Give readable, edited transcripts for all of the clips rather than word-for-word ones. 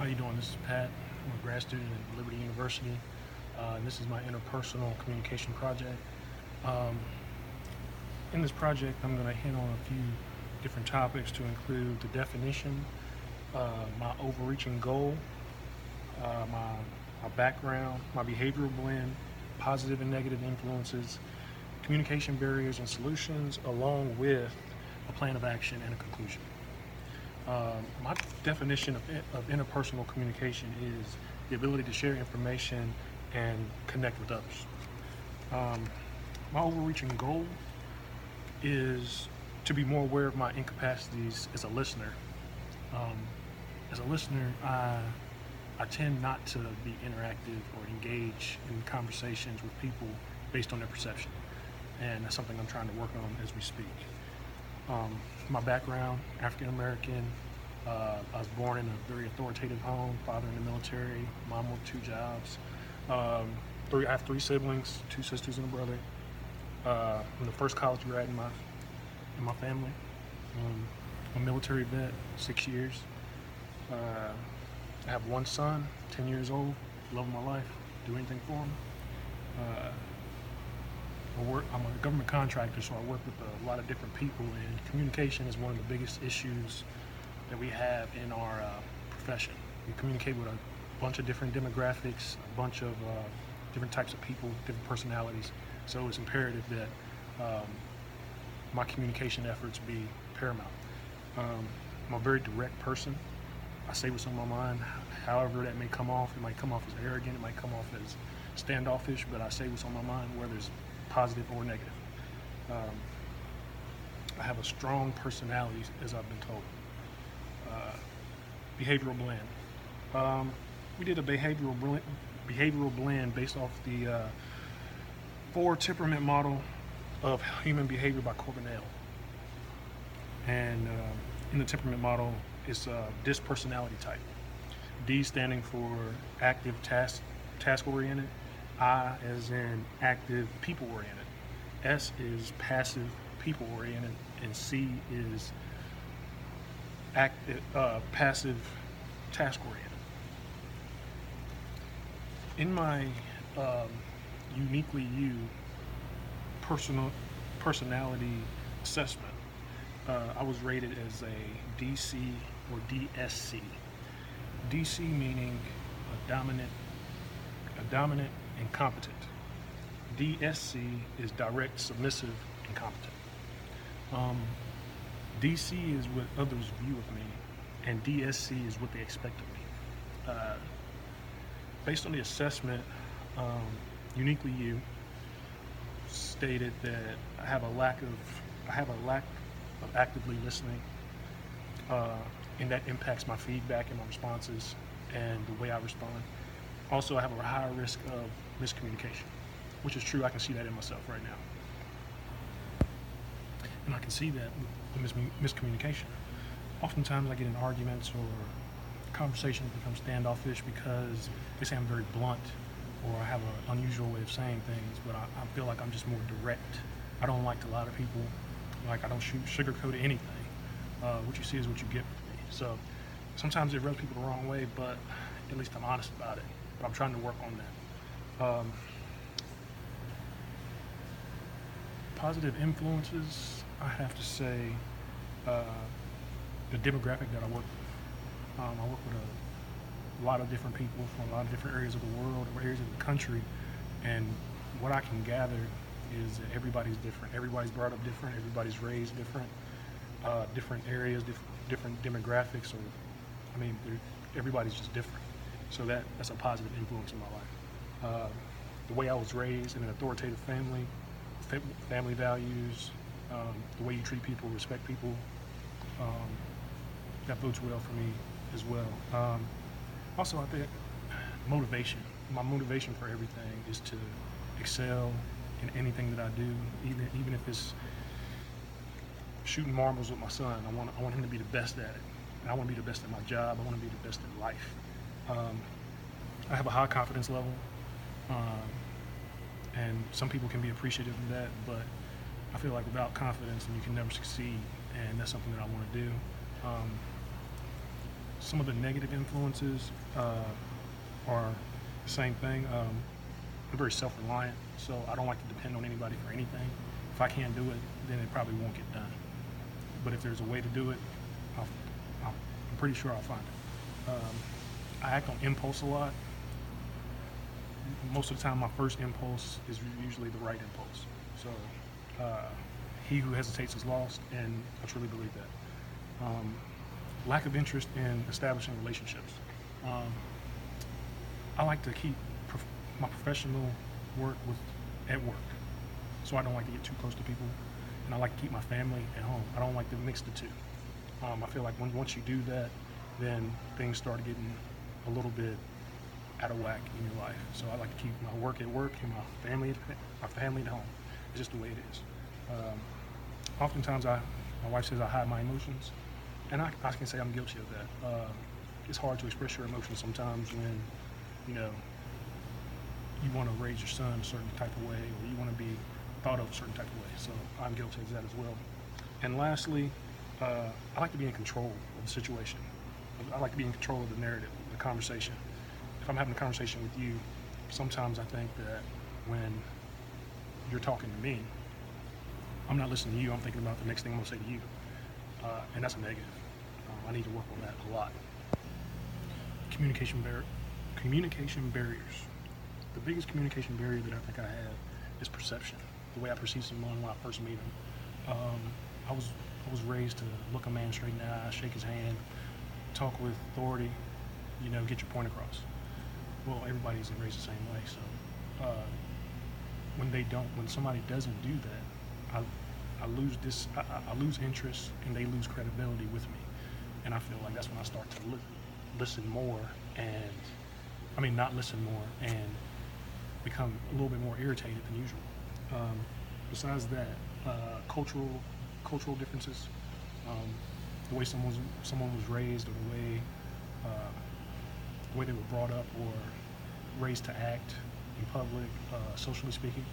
How you doing? This is Pat. I'm a grad student at Liberty University. And this is my interpersonal communication project. Um, in this project, I'm going to hit on a few different topics to include the definition, my overreaching goal, my background, my behavioral blend, positive and negative influences, communication barriers and solutions, along with a plan of action and a conclusion. My definition of interpersonal communication is the ability to share information and connect with others. My overreaching goal is to be more aware of my incapacities as a listener. As a listener, I tend not to be interactive or engage in conversations with people based on their perception, and that's something I'm trying to work on as we speak. My background, African American. I was born in a very authoritative home, father in the military, mom worked 2 jobs. I have 3 siblings, 2 sisters and a brother. I'm the first college grad in my family. I'm a military vet, 6 years. I have 1 son, 10 years old, love of my life, do anything for him. I'm a government contractor, so I work with a lot of different people, and communication is one of the biggest issues that we have in our profession. We communicate with a bunch of different demographics, a bunch of different types of people, different personalities, so it's imperative that my communication efforts be paramount. I'm a very direct person. I say what's on my mind, however that may come off. It might come off as arrogant, it might come off as standoffish, but I say what's on my mind, whether it's positive or negative. I have a strong personality, as I've been told. Behavioral blend. We did a behavioral blend based off the 4 temperament model of human behavior by Corbinell. And in the temperament model, it's DISC personality type. D standing for active, task-oriented. I as in active, people-oriented. S is passive, people-oriented, and C is active, passive, task-oriented. In my uniquely you personality assessment, I was rated as a DC or DSC. DC meaning a dominant and competent. DSC is direct, submissive, and competent. DC is what others view of me, and DSC is what they expect of me. Based on the assessment, uniquely you stated that I have a lack of actively listening, and that impacts my feedback and my responses and the way I respond. Also, I have a higher risk of miscommunication, which is true. I can see that in myself right now. And I can see that with miscommunication. Oftentimes I get in arguments or conversations become standoffish because they say I'm very blunt or I have an unusual way of saying things, but I feel like I'm just more direct. I don't like to lie to people. Like, I don't sugarcoat anything. What you see is what you get with me. So sometimes it rubs people the wrong way, but at least I'm honest about it. But I'm trying to work on that. Positive influences, I have to say, the demographic that I work with. I work with a lot of different people from a lot of different areas of the world, or areas of the country, and what I can gather is that everybody's different. Everybody's brought up different. Everybody's raised different. Different areas, different demographics, everybody's just different. So that's a positive influence in my life. The way I was raised in an authoritative family, family values, the way you treat people, respect people, that bodes well for me as well. Also, I think motivation. My motivation for everything is to excel in anything that I do, even if it's shooting marbles with my son. I want him to be the best at it. And I want to be the best at my job. I want to be the best in life. I have a high confidence level, and some people can be appreciative of that, but I feel like without confidence, you can never succeed, and that's something that I want to do. some of the negative influences are the same thing. I'm very self-reliant, so I don't like to depend on anybody for anything. If I can't do it, then it probably won't get done. But if there's a way to do it, I'm pretty sure I'll find it. I act on impulse a lot. Most of the time, my first impulse is usually the right impulse. So he who hesitates is lost, and I truly believe that. Lack of interest in establishing relationships. I like to keep my professional work at work, so I don't like to get too close to people, and I like to keep my family at home. I don't like to mix the two. I feel like once you do that, then things start getting a little bit out of whack in your life. So I like to keep my work at work and my family at home. It's just the way it is. Oftentimes, my wife says I hide my emotions, and I can say I'm guilty of that. It's hard to express your emotions sometimes when, you know, you want to raise your son a certain type of way, or you want to be thought of a certain type of way. So I'm guilty of that as well. And lastly, I like to be in control of the situation. I like to be in control of the narrative, the conversation. If I'm having a conversation with you, sometimes I think that when you're talking to me, I'm not listening to you, I'm thinking about the next thing I'm going to say to you. And that's a negative. I need to work on that a lot. Communication barriers. The biggest communication barrier that I think I have is perception. The way I perceive someone when I first meet them. I was raised to look a man straight in the eye, shake his hand, talk with authority, you know, get your point across. Well, everybody's raised the same way, so when somebody doesn't do that, I lose interest, and they lose credibility with me. And I feel like that's when I start to listen more, and not listen more, and become a little bit more irritated than usual. Besides that, cultural differences, the way someone was raised, or the way they were brought up, or raised to act in public, socially speaking.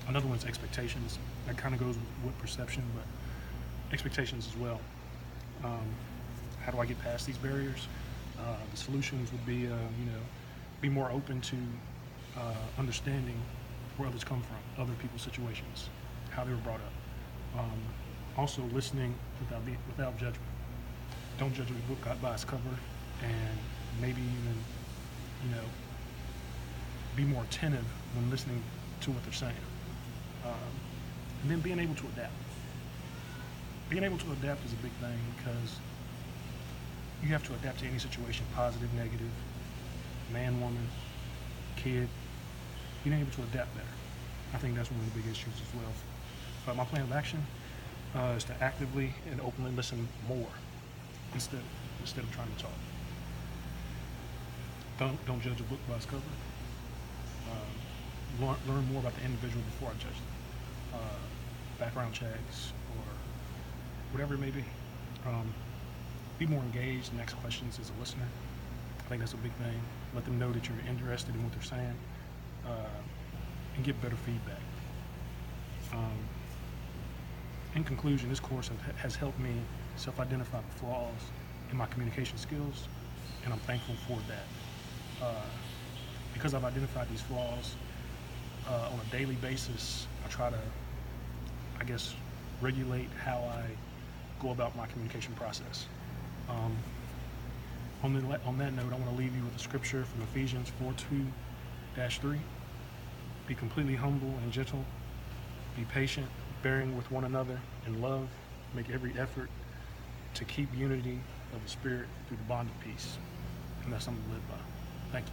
Another one is expectations. That kind of goes with perception, but expectations as well. How do I get past these barriers? The solutions would be, be more open to understanding where others come from, other people's situations, how they were brought up. Also, listening without judgment. Don't judge a book by its cover, and maybe even, be more attentive when listening to what they're saying. And then being able to adapt. Being able to adapt is a big thing, because you have to adapt to any situation, positive, negative, man, woman, kid. Being able to adapt better. I think that's one of the big issues as well. But my plan of action is to actively and openly listen more instead of trying to talk. Don't judge a book by its cover. Learn more about the individual before I judge them. Background checks, or whatever it may be. Be more engaged and ask questions as a listener. I think that's a big thing. Let them know that you're interested in what they're saying, and get better feedback. In conclusion, this course has helped me self-identify the flaws in my communication skills, and I'm thankful for that. Because I've identified these flaws on a daily basis, I try to, regulate how I go about my communication process. On that note, I want to leave you with a scripture from Ephesians 4:2-3. Be completely humble and gentle. Be patient, bearing with one another in love. Make every effort to keep unity of the Spirit through the bond of peace. And that's something to live by. Thank you.